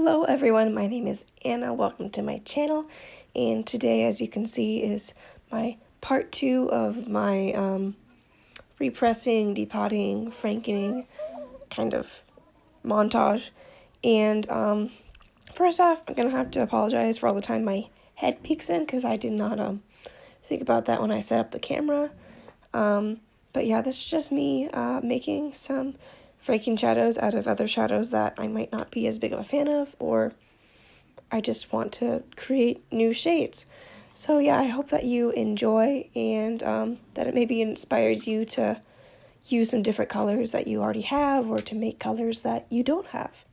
Hello everyone, my name is Anna. Welcome to my channel, and today, as you can see, is my part 2 of my repressing, depotting, frankening kind of montage. And first off, I'm gonna have to apologize for all the time my head peeks in because I did not think about that when I set up the camera. But yeah, this is just me making some franking shadows out of other shadows that I might not be as big of a fan of, or I just want to create new shades. So yeah, I hope that you enjoy and that it maybe inspires you to use some different colors that you already have or to make colors that you don't have.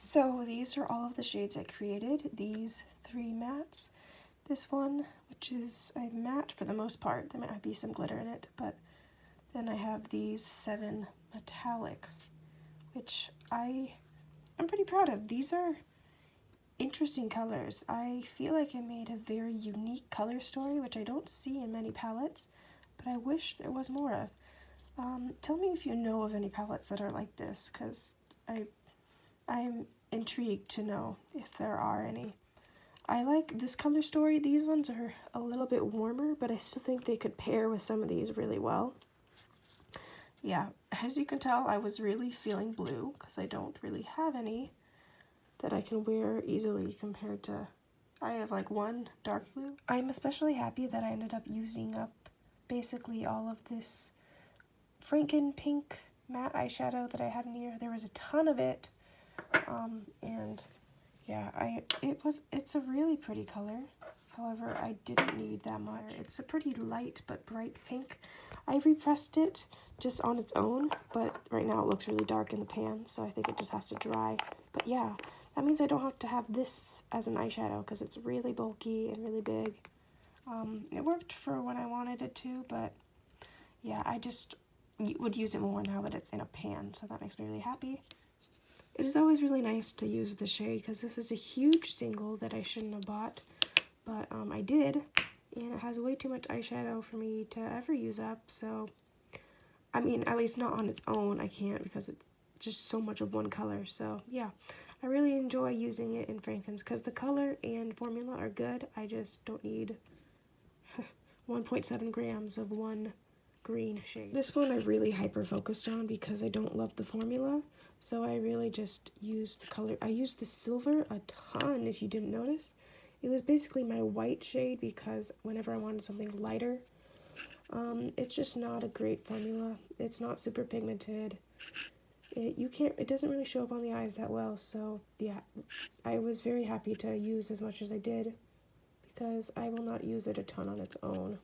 So these are all of the shades I created, these 3 mattes. This one, which is a matte for the most part, there might be some glitter in it, but then I have these 7 metallics, which I'm pretty proud of. These are interesting colors. I feel like I made a very unique color story, which I don't see in many palettes, but I wish there was more of. Tell me if you know of any palettes that are like this, because I'm intrigued to know if there are any. I like this color story. These ones are a little bit warmer, but I still think they could pair with some of these really well. Yeah, as you can tell, I was really feeling blue, because I don't really have any that I can wear easily compared to, I have like one dark blue. I'm especially happy that I ended up using up basically all of this Franken pink matte eyeshadow that I had in here. There was a ton of it, and yeah, it's a really pretty color. However, I didn't need that much. It's a pretty light but bright pink. I repressed it just on its own, but right now it looks really dark in the pan, so I think it just has to dry. But yeah, that means I don't have to have this as an eyeshadow because it's really bulky and really big. It worked for when I wanted it to, but yeah, I just would use it more now that it's in a pan, so that makes me really happy. It is always really nice to use the shade because this is a huge single that I shouldn't have bought, but I did, and it has way too much eyeshadow for me to ever use up, so, I mean, at least not on its own, I can't because it's just so much of one color, so yeah. I really enjoy using it in Frankens because the color and formula are good. I just don't need 1.7 grams of one green shade. This one I really hyper focused on because I don't love the formula, so I really just used the color. I used the silver a ton, if you didn't notice. It was basically my white shade because whenever I wanted something lighter, It's just not a great formula. It's not super pigmented. It doesn't really show up on the eyes that well, so yeah, I was very happy to use as much as I did because I will not use it a ton on its own.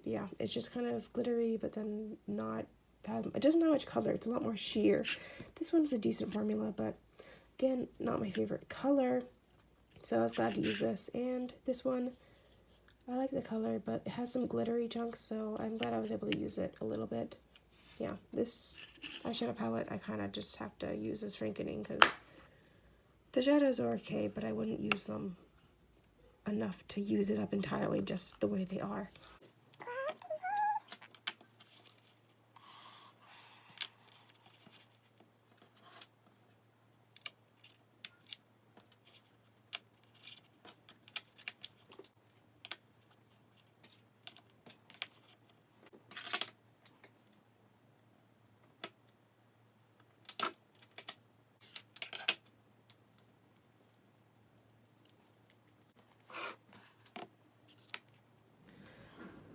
Yeah, it's just kind of glittery, but then it doesn't have much color. It's a lot more sheer. This one's a decent formula, but again, not my favorite color, so I was glad to use this. And this one, I like the color, but it has some glittery chunks, so I'm glad I was able to use it a little bit. Yeah, this eyeshadow palette, I kind of just have to use as Frankening because the shadows are okay, but I wouldn't use them enough to use it up entirely just the way they are.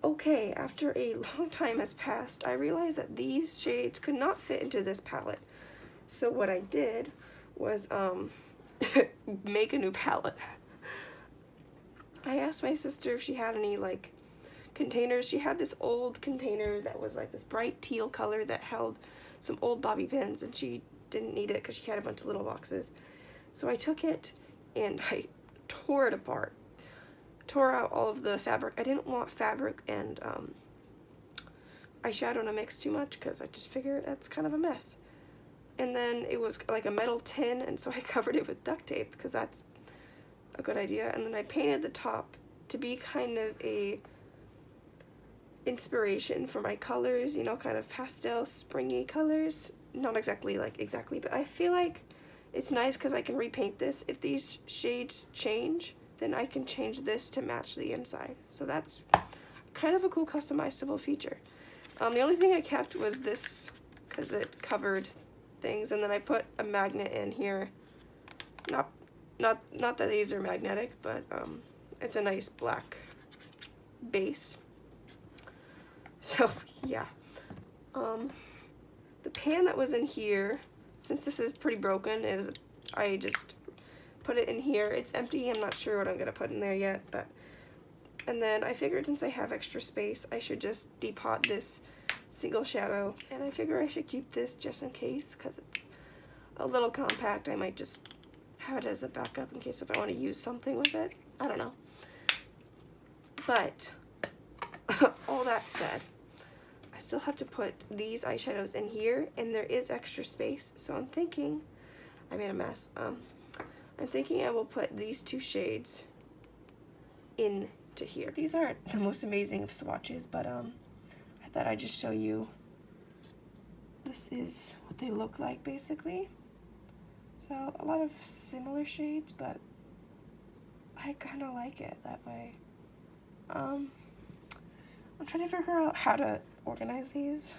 Okay, after a long time has passed, I realized that these shades could not fit into this palette. So what I did was make a new palette. I asked my sister if she had any like containers. She had this old container that was like this bright teal color that held some old bobby pins, and she didn't need it because she had a bunch of little boxes. So I took it and I tore it apart. Tore out all of the fabric. I didn't want fabric and eyeshadow to mix too much because I just figured that's kind of a mess. And then it was like a metal tin, and so I covered it with duct tape because that's a good idea. And then I painted the top to be kind of a inspiration for my colors, you know, kind of pastel springy colors. Not exactly, but I feel like it's nice because I can repaint this. If these shades change, then I can change this to match the inside. So that's kind of a cool customizable feature. The only thing I kept was this because it covered things, and then I put a magnet in here. Not that these are magnetic, but it's a nice black base. So yeah, the pan that was in here, since this is pretty broken, I just put it in here. It's empty. I'm not sure what I'm gonna put in there yet, and then I figured since I have extra space, I should just depot this single shadow, and I figure I should keep this just in case because it's a little compact. I might just have it as a backup in case if I want to use something with it. I don't know. But all that said, I still have to put these eyeshadows in here, and there is extra space, so I'm thinking, I made a mess. I'm thinking I will put these two shades into here. So these aren't the most amazing of swatches, but I thought I'd just show you. This is what they look like basically. So a lot of similar shades, but I kind of like it that way. I'm trying to figure out how to organize these.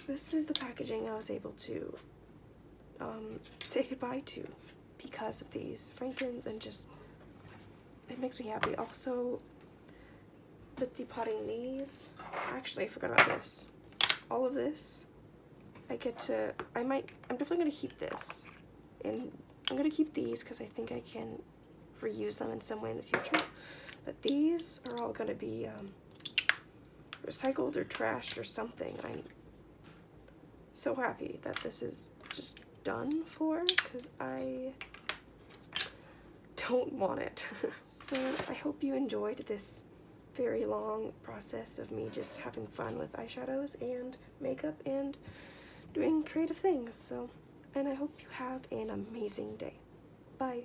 This is the packaging I was able to say goodbye to because of these Frankens, and just, it makes me happy. Also, with depotting these, actually I forgot about this. All of this, I'm definitely going to keep this. And I'm going to keep these because I think I can reuse them in some way in the future. But these are all going to be recycled or trashed or something. I'm so happy that this is just done for because I don't want it. So I hope you enjoyed this very long process of me just having fun with eyeshadows and makeup and doing creative things. So, and I hope you have an amazing day. Bye.